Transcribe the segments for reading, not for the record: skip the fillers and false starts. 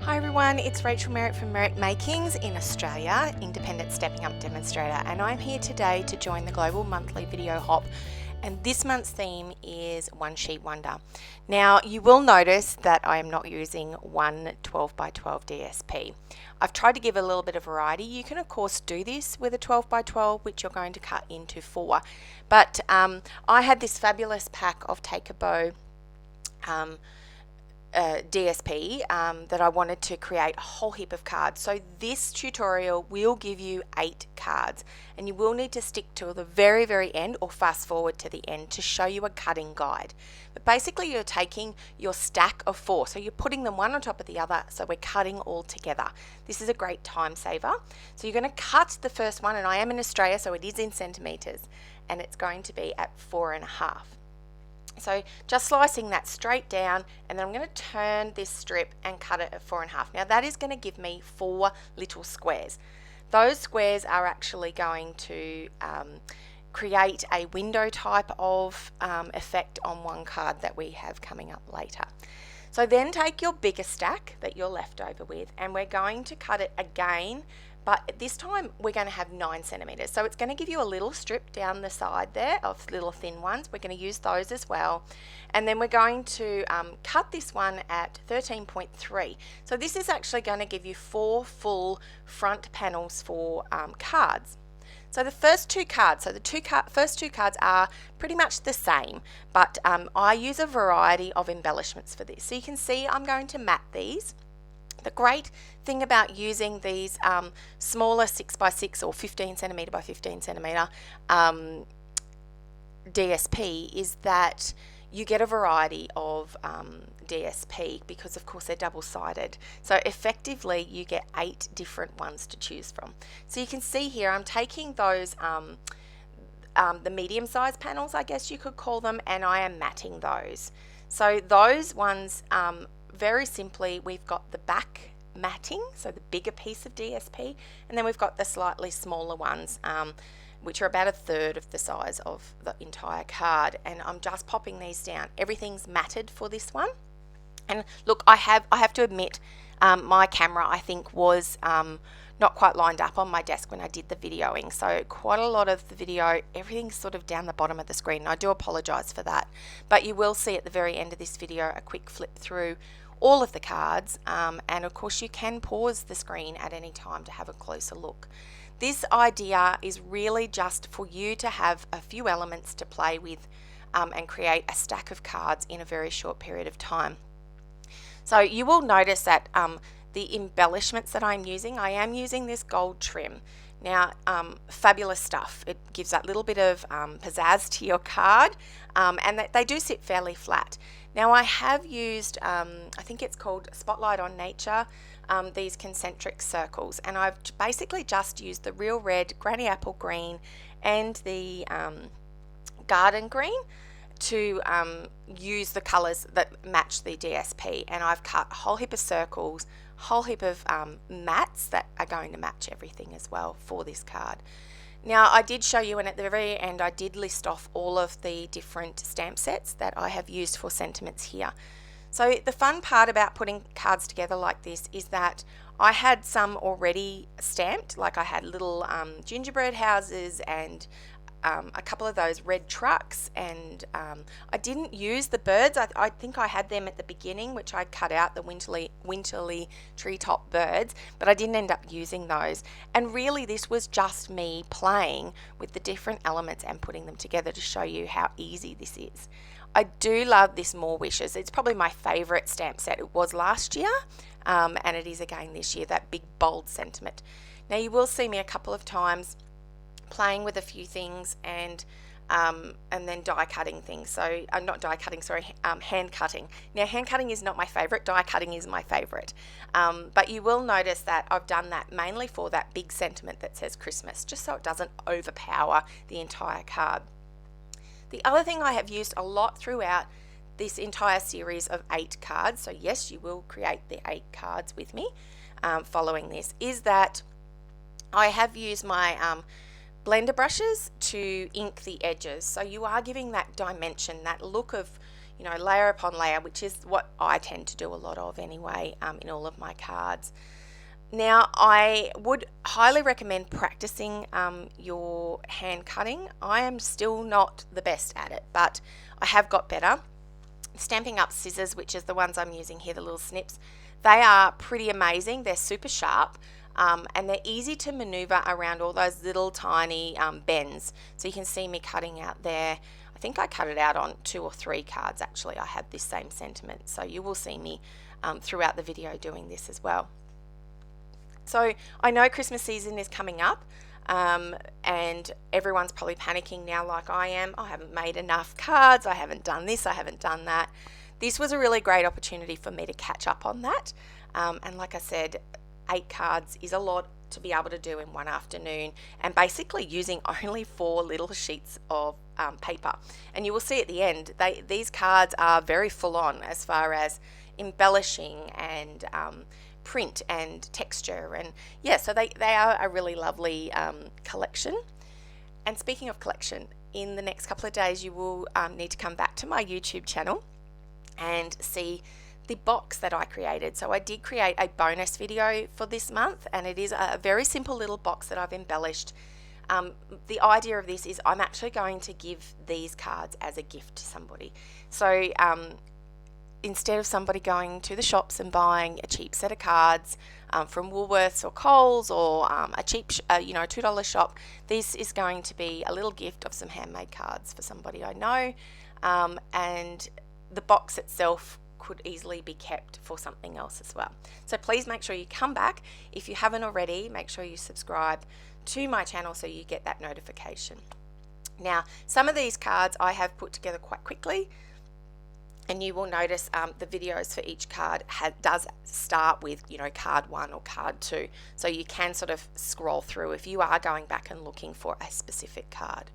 Hi everyone, it's Rachel Merrick from Merrick Makings in Australia, independent Stepping Up demonstrator, and I'm here today to join the global monthly video hop. And this month's theme is One Sheet Wonder. Now you will notice that I am not using one 12 by 12 DSP. I've tried to give a little bit of variety. You can of course do this with a 12 by 12, which you're going to cut into 4. But I had this fabulous pack of Take a Bow DSP that I wanted to create a whole heap of cards. So this tutorial will give you 8 cards, and you will need to stick to the very end or fast forward to the end to show you a cutting guide. But basically you're taking your stack of 4, so you're putting them one on top of the other, so we're cutting all together. This is a great time saver. So you're going to cut the first one, and I am in Australia so it is in centimeters, and it's going to be at 4.5. So just slicing that straight down, and then I'm going to turn this strip and cut it at 4.5. Now that is going to give me 4 little squares. Those squares are actually going to create a window type of effect on one card that we have coming up later. So then take your bigger stack that you're left over with, and we're going to cut it again, but this time we're going to have 9 centimeters. So it's going to give you a little strip down the side there of little thin ones. We're going to use those as well. And then we're going to cut this one at 13.3. So this is actually going to give you 4 full front panels for cards. So the first 2 cards, first two cards are pretty much the same, but I use a variety of embellishments for this. So you can see I'm going to mat these. The great thing about using these smaller 6x6 or 15 centimeter by 15 centimeter DSP is that you get a variety of DSP because of course they're double-sided. So effectively you get 8 different ones to choose from. So you can see here I'm taking those the medium-sized panels, I guess you could call them, and I am matting those. So those ones, very simply, we've got the back matting, so the bigger piece of DSP, and then we've got the slightly smaller ones, which are about 1/3 of the size of the entire card. And I'm just popping these down. Everything's matted for this one. And look, I have to admit, my camera I think was not quite lined up on my desk when I did the videoing, so quite a lot of the video, everything's sort of down the bottom of the screen, and I do apologize for that. But you will see at the very end of this video a quick flip through all of the cards, and of course you can pause the screen at any time to have a closer look. This idea is really just for you to have a few elements to play with and create a stack of cards in a very short period of time. So you will notice that the embellishments that I'm using, I am using this gold trim. Now, fabulous stuff. It gives that little bit of pizzazz to your card, and they do sit fairly flat. Now I have used, I think it's called Spotlight on Nature, these concentric circles, and I've basically just used the Real Red, Granny Apple Green, and the Garden Green to use the colours that match the DSP, and I've cut a whole heap of circles, whole heap of mats that are going to match everything as well for this card. Now I did show you, and at the very end I did list off all of the different stamp sets that I have used for sentiments here. So the fun part about putting cards together like this is that I had some already stamped, like I had little gingerbread houses and a couple of those red trucks, and I didn't use the birds. I think I had them at the beginning, which I cut out, the winterly treetop birds, but I didn't end up using those. And really this was just me playing with the different elements and putting them together to show you how easy this is. I do love this More Wishes. It's probably my favorite stamp set. It was last year, and it is again this year, that big bold sentiment. Now you will see me a couple of times playing with a few things and then die cutting things. So not die cutting, sorry, hand cutting. Now hand cutting is not my favorite, die cutting is my favorite. But you will notice that I've done that mainly for that big sentiment that says Christmas, just so it doesn't overpower the entire card. The other thing I have used a lot throughout this entire series of 8 cards, so yes, you will create the 8 cards with me following this, is that I have used my blender brushes to ink the edges. So you are giving that dimension, that look of, you know, layer upon layer, which is what I tend to do a lot of anyway, in all of my cards. Now, I would highly recommend practicing your hand cutting. I am still not the best at it, but I have got better. Stampin Up scissors, which is the ones I'm using here, the little snips, they are pretty amazing. They're super sharp, and they're easy to maneuver around all those little tiny bends. So you can see me cutting out there. I think I cut it out on 2 or 3 cards actually. I had this same sentiment, so you will see me throughout the video doing this as well. So I know Christmas season is coming up, and everyone's probably panicking now like I am. I haven't made enough cards, I haven't done this, I haven't done that. This was a really great opportunity for me to catch up on that, and like I said, 8 cards is a lot to be able to do in one afternoon, and basically using only 4 little sheets of paper. And you will see at the end, these cards are very full on as far as embellishing and print and texture, and yeah, so they are a really lovely collection. And speaking of collection, in the next couple of days you will need to come back to my YouTube channel and see the box that I created. So I did create a bonus video for this month, and it is a very simple little box that I've embellished. The idea of this is I'm actually going to give these cards as a gift to somebody. So instead of somebody going to the shops and buying a cheap set of cards from Woolworths or Coles or a cheap, $2 shop, this is going to be a little gift of some handmade cards for somebody I know, and the box itself could easily be kept for something else as well. So please make sure you come back. If you haven't already, make sure you subscribe to my channel so you get that notification. Now, some of these cards I have put together quite quickly, and you will notice the videos for each card does start with, card 1 or card 2. So you can sort of scroll through if you are going back and looking for a specific card.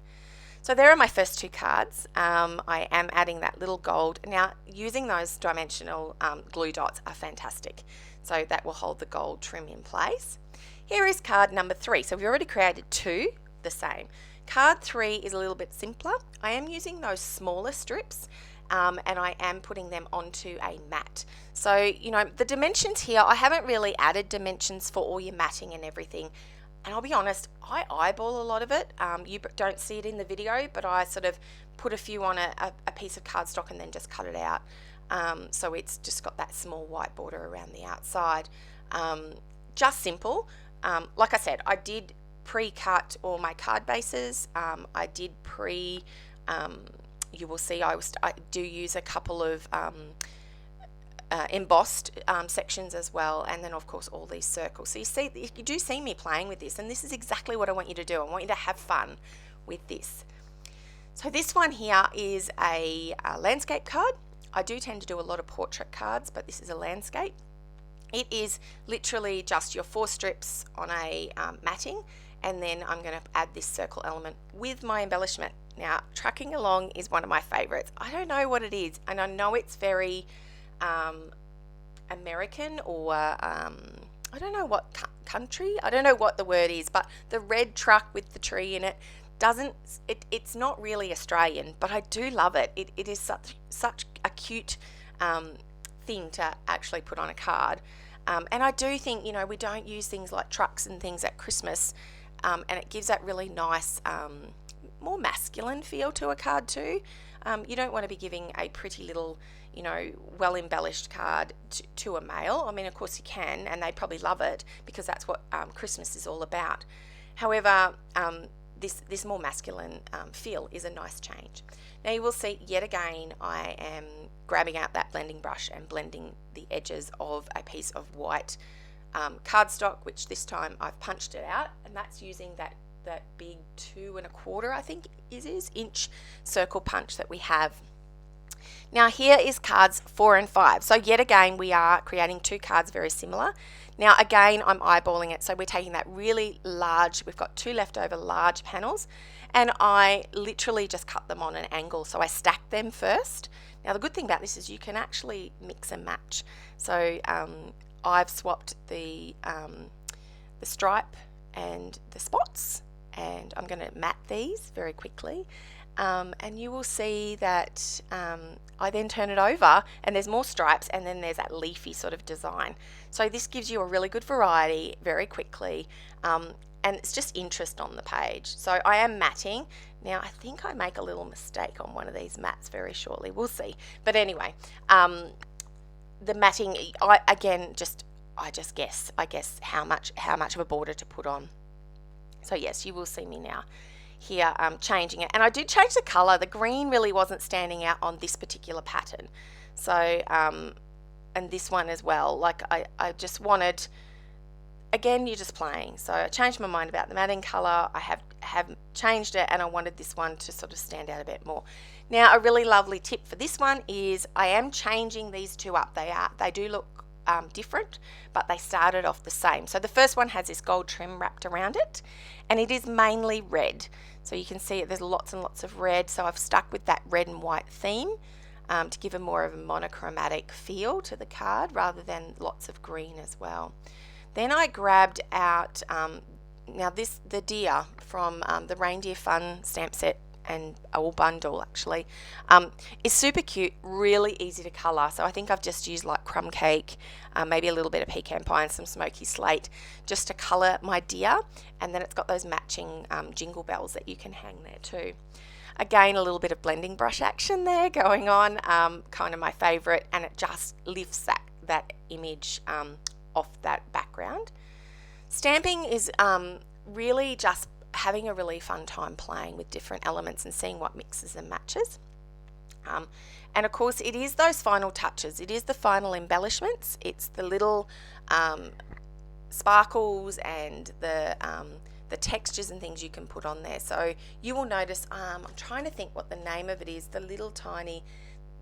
So there are my first 2 cards. I am adding that little gold. Now, using those dimensional glue dots are fantastic. So that will hold the gold trim in place. Here is card number 3. So we've already created 2 the same. Card 3 is a little bit simpler. I am using those smaller strips, and I am putting them onto a mat. So, the dimensions here, I haven't really added dimensions for all your matting and everything. And I'll be honest, I eyeball a lot of it. You don't see it in the video, but I sort of put a few on a piece of cardstock and then just cut it out. So it's just got that small white border around the outside. Just simple. Like I said, I did pre-cut all my card bases. I did you will see I do use a couple of embossed sections as well, and then of course all these circles. So you do see me playing with this, and this is exactly what I want you to do. I want you to have fun with this. So this one here is a landscape card. I do tend to do a lot of portrait cards, but this is a landscape. It is literally just your 4 strips on a matting, and then I'm going to add this circle element with my embellishment. Now, trucking along is one of my favorites. I don't know what it is, and I know it's very American, or I don't know what country, I don't know what the word is, but the red truck with the tree in it it's not really Australian, but I do love it. It is such a cute thing to actually put on a card, and I do think we don't use things like trucks and things at Christmas, and it gives that really nice more masculine feel to a card too. You don't want to be giving a pretty little well embellished card to a male. I mean, of course you can, and they probably love it because that's what Christmas is all about. However, this more masculine feel is a nice change. Now you will see yet again I am grabbing out that blending brush and blending the edges of a piece of white cardstock, which this time I've punched it out, and that's using that big 2 1/4, I think it is, inch circle punch that we have. Now here is cards 4 and 5. So yet again we are creating 2 cards very similar. Now again I'm eyeballing it, so we're taking that really large, we've got 2 leftover large panels, and I literally just cut them on an angle, so I stacked them first. Now the good thing about this is you can actually mix and match. So I've swapped the stripe and the spots, and I'm going to mat these very quickly. and you will see that I then turn it over and there's more stripes, and then there's that leafy sort of design. So this gives you a really good variety very quickly, and it's just interest on the page. So I am matting. Now I think I make a little mistake on one of these mats very shortly. We'll see. But anyway, the matting, I guess how much of a border to put on. So yes, you will see me now here changing it, and I did change the color. The green really wasn't standing out on this particular pattern, so and this one as well. Like I just wanted, again, you're just playing. So I changed my mind about the matting color. I have changed it, and I wanted this one to sort of stand out a bit more. Now a really lovely tip for this one is I am changing these two up. They do look different, but they started off the same. So the first one has this gold trim wrapped around it, and it is mainly red. So you can see there's lots and lots of red. So I've stuck with that red and white theme to give a more of a monochromatic feel to the card rather than lots of green as well. Then I grabbed out now the deer from the Reindeer Fun stamp set and all bundle actually is super cute, really easy to colour. So I think I've just used like crumb cake, maybe a little bit of pecan pie and some smoky slate just to colour my deer, and then it's got those matching jingle bells that you can hang there too. Again, a little bit of blending brush action there going on, kind of my favourite, and it just lifts that image off that background. Stamping is really just having a really fun time playing with different elements and seeing what mixes and matches. And of course it is those final touches, it is the final embellishments, it's the little sparkles and the textures and things you can put on there. So you will notice, I'm trying to think what the name of it is, the little tiny,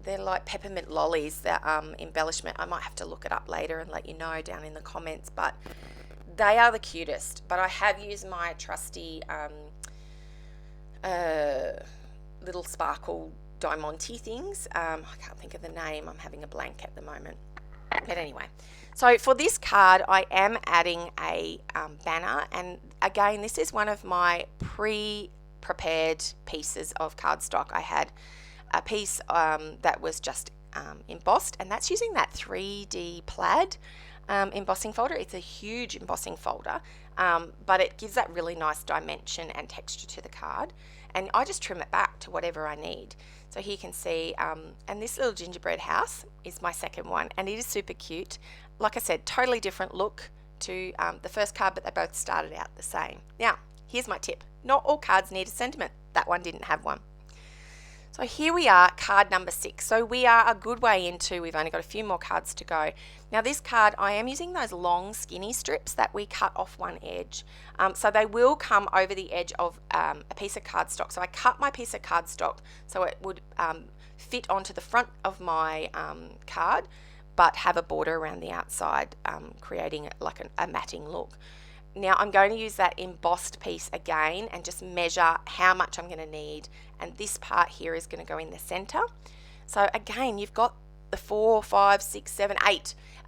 they're like peppermint lollies, that embellishment. I might have to look it up later and let you know down in the comments, but they are the cutest. But I have used my trusty little sparkle diamante things. I can't think of the name. I'm having a blank at the moment. But anyway, so for this card, I am adding a banner. And again, this is one of my pre-prepared pieces of cardstock. I had a piece that was just embossed, and that's using that 3D plaid embossing folder. It's a huge embossing folder, but it gives that really nice dimension and texture to the card, and I just trim it back to whatever I need. So here you can see, and this little gingerbread house is my second one, and it is super cute. Like I said, totally different look to the first card, but they both started out the same. Now here's my tip: not all cards need a sentiment. That one didn't have one. So here we are, card number 6. So we are a good way into, we've only got a few more cards to go. Now this card, I am using those long skinny strips that we cut off one edge. So they will come over the edge of a piece of cardstock. So I cut my piece of cardstock so it would fit onto the front of my card, but have a border around the outside, creating like a matting look. Now I'm going to use that embossed piece again and just measure how much I'm going to need, and this part here is going to go in the center. So again, you've got the 4, 5, 6, 7,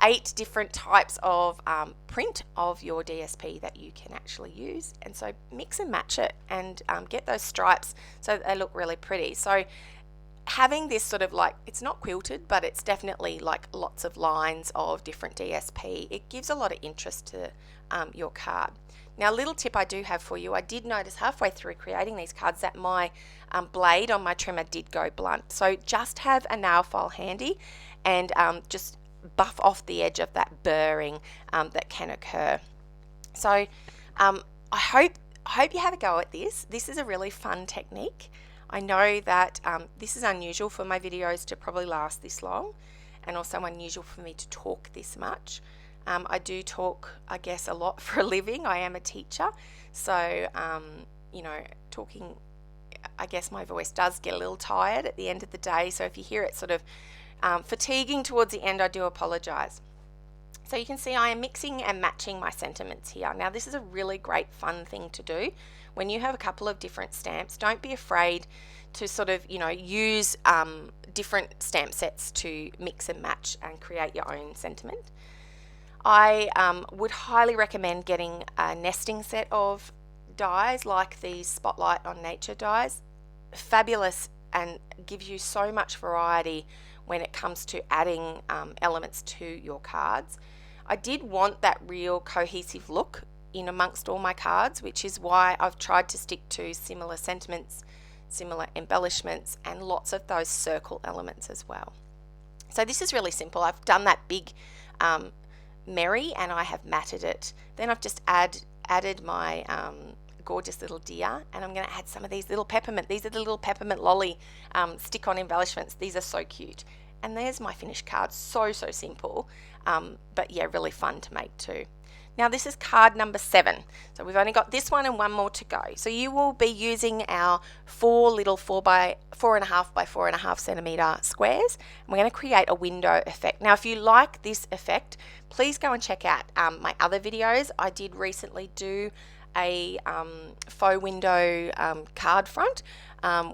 8 different types of print of your DSP that you can actually use, and so mix and match it and get those stripes so that they look really pretty. So having this sort of like, it's not quilted, but it's definitely like lots of lines of different DSP. It gives a lot of interest to your card. Now, a little tip I do have for you, I did notice halfway through creating these cards that my blade on my trimmer did go blunt. So just have a nail file handy and just buff off the edge of that burring that can occur. So I hope you have a go at this. This is a really fun technique. I know that this is unusual for my videos to probably last this long, and also unusual for me to talk this much. I do talk, I guess, a lot for a living. I am a teacher, so you know, talking, I guess my voice does get a little tired at the end of the day. So if you hear it sort of fatiguing towards the end, I do apologize. So you can see I am mixing and matching my sentiments here. Now this is a really great fun thing to do. When you have a couple of different stamps, don't be afraid to sort of, you know, use different stamp sets to mix and match and create your own sentiment. I would highly recommend getting a nesting set of dies like these Spotlight on Nature dies. fabulous and gives you so much variety when it comes to adding elements to your cards. I did want that real cohesive look in amongst all my cards, which is why I've tried to stick to similar sentiments, similar embellishments, and lots of those circle elements as well. So this is really simple. I've done that big Mary and I have matted it. Then I've just added my gorgeous little deer, and I'm going to add some of these little peppermint. These are the little peppermint lolly stick-on embellishments. These are so cute. And there's my finished card. So simple, but yeah, really fun to make too. Now this is card number 7. So we've only got this one and one more to go. So you will be using our 4 little 4.5 by 4.5 centimeter squares. And we're going to create a window effect. Now if you like this effect, please go and check out my other videos. I did recently do a faux window card front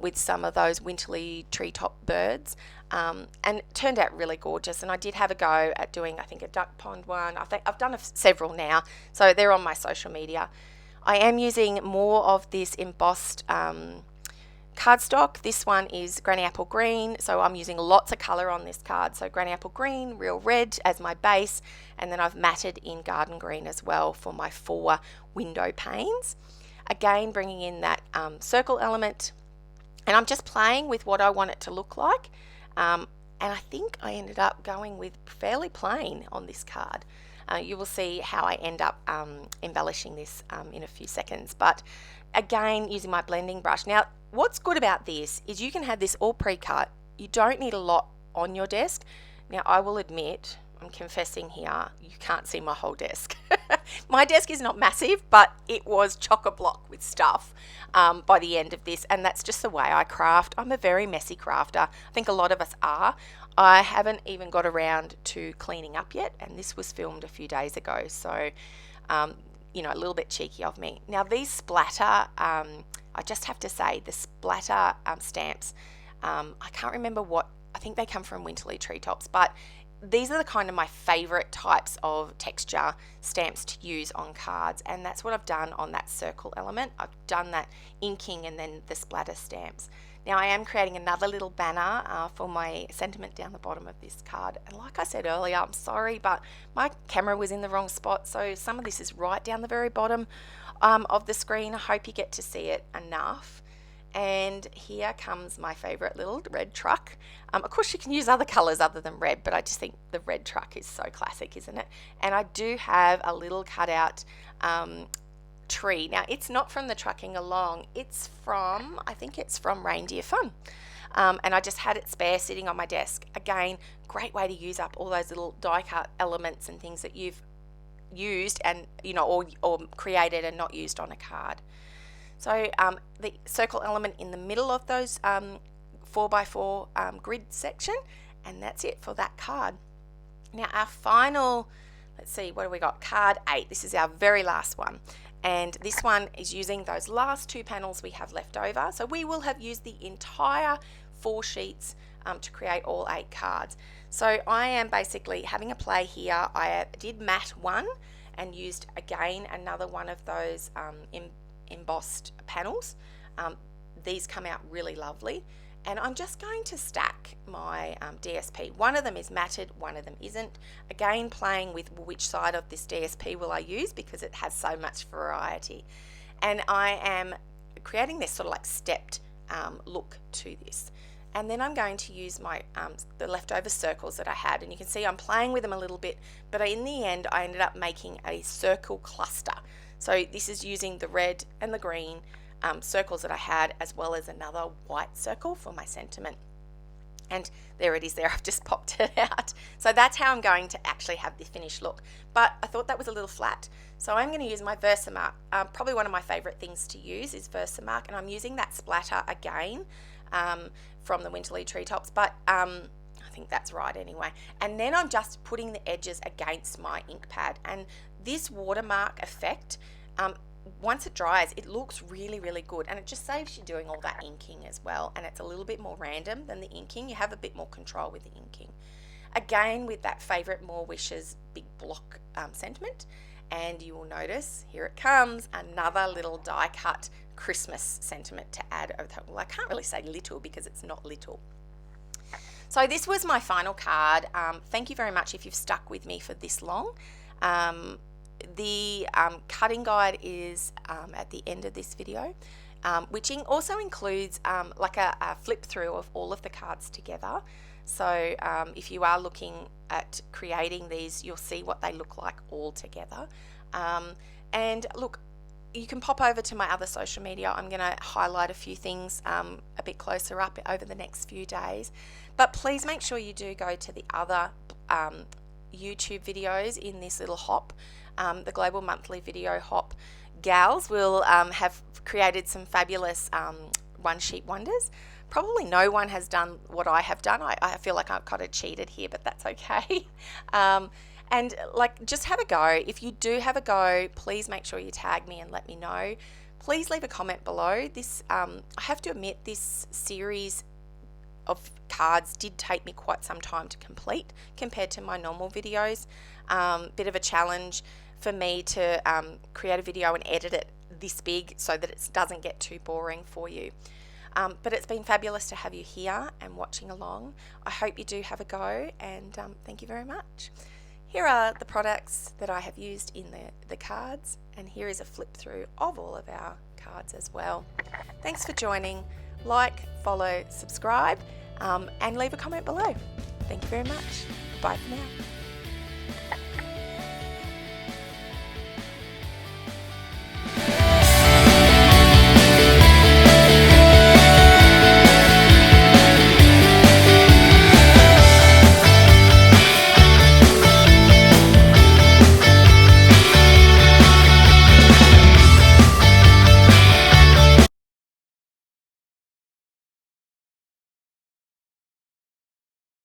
with some of those winterly treetop birds, and it turned out really gorgeous. And I did have a go at doing, I think, a duck pond one. I think I've done several now, so they're on my social media. I am using more of this embossed cardstock. This one is granny apple green, so I'm using lots of color on this card. So granny apple green, real red as my base, and then I've matted in garden green as well for my 4 window panes. Again, bringing in that circle element, and I'm just playing with what I want it to look like. And I think I ended up going with fairly plain on this card. You will see how I end up embellishing this in a few seconds. But again, using my blending brush. Now, what's good about this is you can have this all pre-cut. You don't need a lot on your desk. Now, I will admit, I'm confessing here, you can't see my whole desk. My desk is not massive, but it was chock-a-block with stuff by the end of this, and that's just the way I craft. I'm a very messy crafter. I think a lot of us are. I haven't even got around to cleaning up yet, and this was filmed a few days ago, so you know, a little bit cheeky of me. Now these splatter, I just have to say, the splatter stamps, I can't remember what, I think they come from Winterly Treetops, but these are the kind of my favorite types of texture stamps to use on cards, and that's what I've done on that circle element. I've done that inking and then the splatter stamps. Now I am creating another little banner for my sentiment down the bottom of this card, and like I said earlier, I'm sorry, but my camera was in the wrong spot, so some of this is right down the very bottom of the screen. I hope you get to see it enough. And here comes my favorite little red truck. Of course you can use other colors other than red, but I just think the red truck is so classic, isn't it? And I do have a little cutout tree. Now it's not from the Trucking Along, it's from, I think it's from Reindeer Fun. And I just had it spare sitting on my desk. Again, great way to use up all those little die cut elements and things that you've used and, you know, or created and not used on a card. So the circle element in the middle of those 4x4 grid section, and that's it for that card. Now our final, let's see, what do we got? Card 8. This is our very last one, and this one is using those last 2 panels we have left over. So we will have used the entire 4 sheets to create all 8 cards. So I am basically having a play here. I did mat one and used again another one of those embossed panels. These come out really lovely, and I'm just going to stack my DSP. One of them is matted, one of them isn't. Again, playing with which side of this DSP will I use because it has so much variety. And I am creating this sort of like stepped look to this. And then I'm going to use my the leftover circles that I had, and you can see I'm playing with them a little bit, but in the end I ended up making a circle cluster. So this is using the red and the green circles that I had, as well as another white circle for my sentiment. And there it is there, I've just popped it out. So that's how I'm going to actually have the finished look. But I thought that was a little flat, so I'm going to use my Versamark. Probably one of my favorite things to use is Versamark, and I'm using that splatter again from the Winterly Treetops, but I think that's right anyway. And then I'm just putting the edges against my ink pad, and this watermark effect, once it dries, it looks really, really good, and it just saves you doing all that inking as well, and it's a little bit more random than the inking. You have a bit more control with the inking. Again, with that favorite More Wishes big block sentiment, and you will notice, here it comes, another little die cut Christmas sentiment to add over the top. Well, I can't really say little because it's not little. So this was my final card. Thank you very much if you've stuck with me for this long. The cutting guide is at the end of this video, which also includes like a flip through of all of the cards together. So if you are looking at creating these, you'll see what they look like all together. And look, you can pop over to my other social media. I'm going to highlight a few things a bit closer up over the next few days. But please make sure you do go to the other YouTube videos in this little hop. The Global Monthly Video Hop gals will have created some fabulous one sheet wonders. Probably no one has done what I have done. I feel like I've kind of cheated here, but that's okay. And like, just have a go. If you do have a go, please make sure you tag me and let me know. Please leave a comment below. This, I have to admit, this series of cards did take me quite some time to complete compared to my normal videos. Bit of a challenge for me to create a video and edit it this big so that it doesn't get too boring for you. But it's been fabulous to have you here and watching along. I hope you do have a go, and thank you very much. Here are the products that I have used in the cards, and here is a flip through of all of our cards as well. Thanks for joining. Like, follow, subscribe, and leave a comment below. Thank you very much. Bye for now.